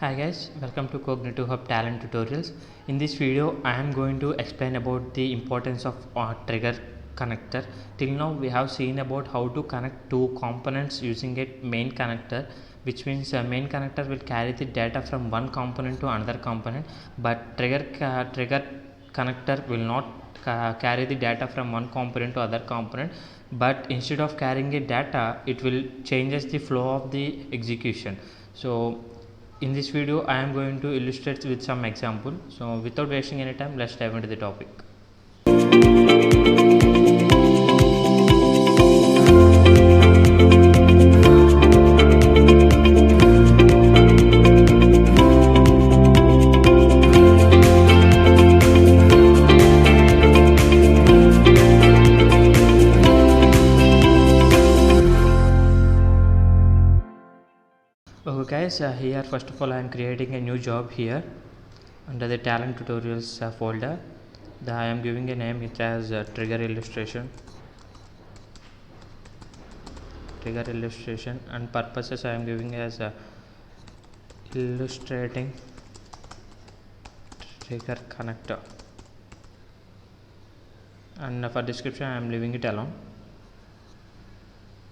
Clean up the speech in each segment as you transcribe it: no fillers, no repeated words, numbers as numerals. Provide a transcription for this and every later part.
Hi guys, welcome to Cognitive Hub Talent Tutorials. In this video, I am going to explain about the importance of trigger connector. Till now, we have seen about how to connect two components using a main connector, which means a main connector will carry the data from one component to another component, but trigger connector will not carry the data from one component to other component, but instead of carrying a data, it will changes the flow of the execution. So in this video I am going to illustrate with some example. So without wasting any time, let's dive into the topic. Okay guys, here first of all I am creating a new job here under the talent tutorials folder. I am giving a name which as trigger illustration, and purposes I am giving as illustrating trigger connector, and for description I am leaving it alone.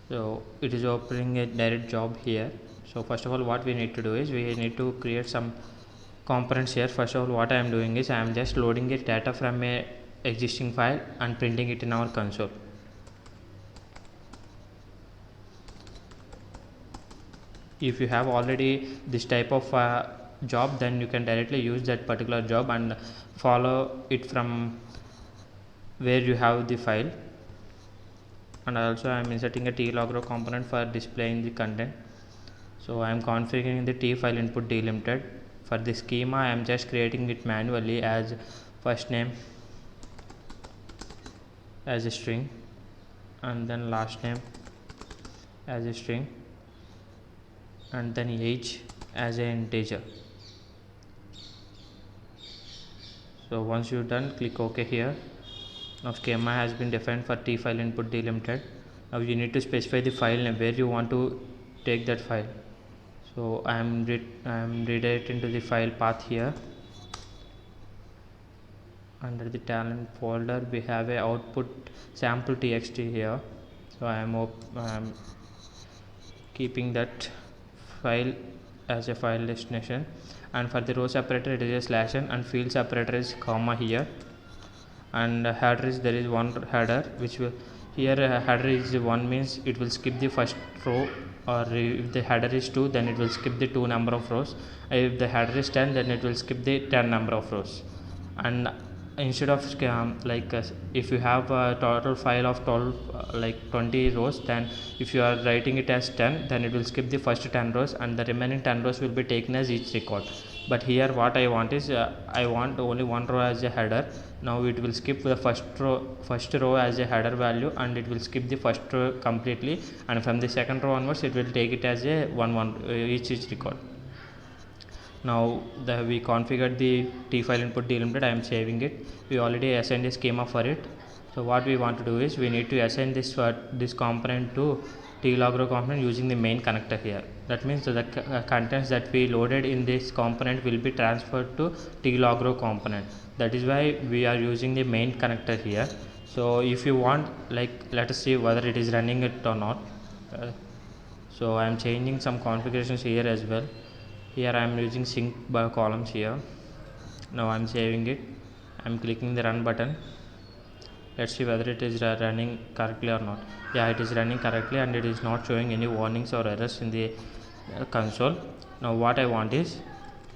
So it is opening a direct job here. So first of all what we need to do is we need to create some components here. First of all what I am doing is I am just loading a data from a existing file and printing it in our console. If you have already this type of job, then you can directly use that particular job and follow it from where you have the file. And also I am inserting a tlogro component for displaying the content. So I am configuring the t file input delimited. For the schema I am just creating it manually as first name as a string and then last name as a string and then age as an integer. So once you're done, click OK here. Now schema has been defined for t file input delimited. Now you need to specify the file name where you want to take that file. So I am redirecting to the file path here. Under the talent folder we have a output sample txt here. So I am keeping that file as a file destination, and for the row separator it is a slash n and field separator is comma here, and header is there is one header which will here header is 1 means it will skip the first row, or if the header is 2 then it will skip the 2 number of rows. If the header is 10 then it will skip the 10 number of rows. And instead of if you have a total file of 12 20 rows, then if you are writing it as 10 then it will skip the first 10 rows and the remaining 10 rows will be taken as each record. But here what I want is I want only one row as a header. Now it will skip the first row as a header value, and it will skip the first row completely, and from the second row onwards it will take it as a each record. Now we configured the t file input delimited. I am saving it. We already assigned a schema for it. So what we want to do is we need to assign this component to tlogro component using the main connector here. That means the contents that we loaded in this component will be transferred to tlogro component. That is why we are using the main connector here. So if you want, let us see whether it is running it or not. So I am changing some configurations here as well. Here I am using sync by columns here. Now I am saving it. I am clicking the run button. Let's see whether it is running correctly or not. Yeah, it is running correctly and it is not showing any warnings or errors in the console. Now what I want is,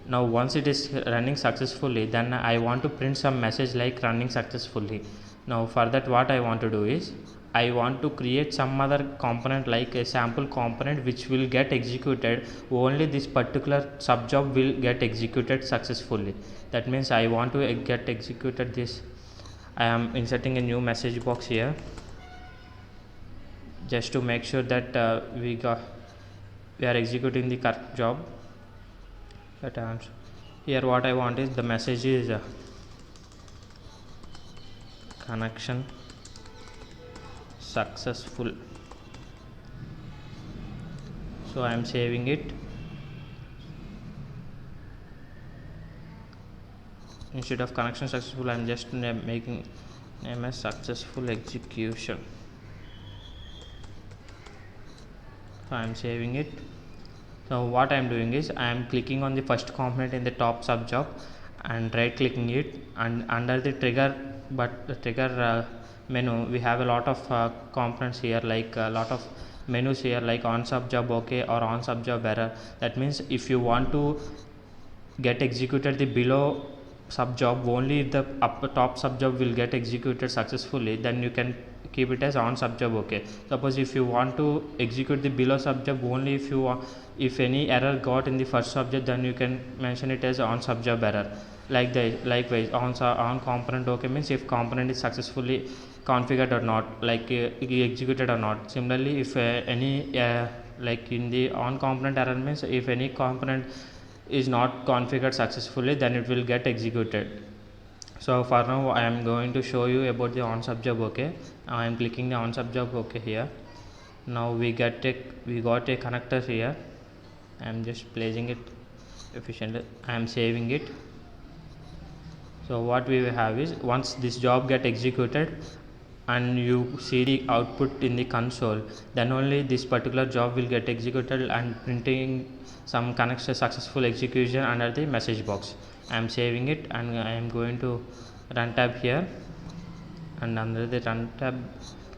now once it is running successfully, then I want to print some message like running successfully. Now for that what I want to do is I want to create some other component like a sample component which will get executed only this particular subjob will get executed successfully. That means I want to get executed this. I am inserting a new message box here just to make sure that we are executing the correct job. But here what I want is the message is connection successful. So I am saving it. instead of connection successful, I'm just making name as successful execution. So I'm saving it. So what I'm doing is I'm clicking on the first component in the top subjob and right clicking it, and under the trigger menu we have a lot of components here, like a lot of menus here, like on subjob okay or on subjob error. That means if you want to get executed the below subjob, only if the top subjob will get executed successfully, then you can keep it as on subjob okay. Suppose if you want to execute the below subjob only if you if any error got in the first subjob, then you can mention it as on subjob error. Likewise on component okay means if component is successfully configured or not, like executed or not. Similarly, if any like in the on component error means if any component is not configured successfully, then it will get executed. So for now I am going to show you about the on subjob okay. I am clicking the on subjob okay here. Now we got a connector here. I am just placing it efficiently. I am saving it. So what we will have is, once this job get executed and you see the output in the console, then only this particular job will get executed and printing some connection successful execution under the message box. I am saving it and I am going to run tab here, and under the run tab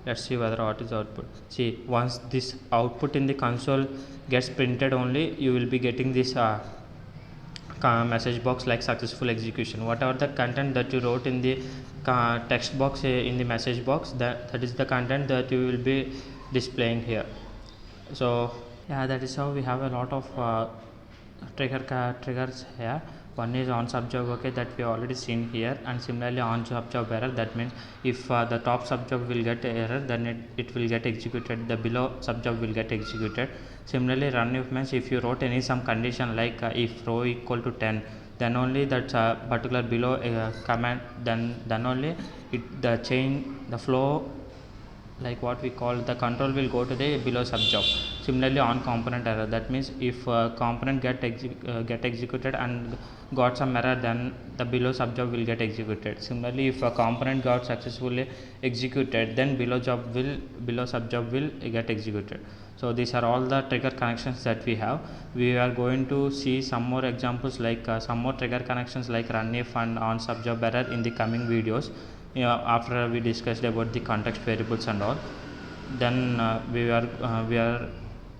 let's see whether what is output. See, once this output in the console gets printed, only you will be getting this message box like successful execution. Whatever the content that you wrote in the text box in the message box, that is the content that you will be displaying here. So yeah, that is how we have a lot of triggers here. One is on subjob okay, that we already seen here, and similarly on subjob error. That means if the top subjob will get error, then it will get executed, the below subjob will get executed. Similarly, run if means if you wrote any some condition like if row equal to 10, then only that particular below command, then only the flow, like what we call the control, will go to the below subjob. Similarly on component error, that means if component get executed and got some error, then the below subjob will get executed. Similarly, if a component got successfully executed, then below subjob will get executed. So these are all the trigger connections that we have. We are going to see some more examples, like some more trigger connections like run if and on subjob error in the coming videos. After we discussed about the context variables and all, then we are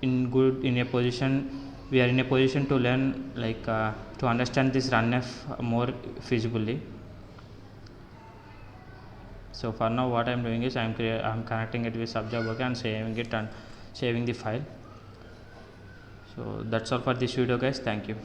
in a position to learn, like to understand this runf more feasibly. So for now what I am doing is I am connecting it with subjob okay and saving it and saving the file. So that's all for this video guys. Thank you.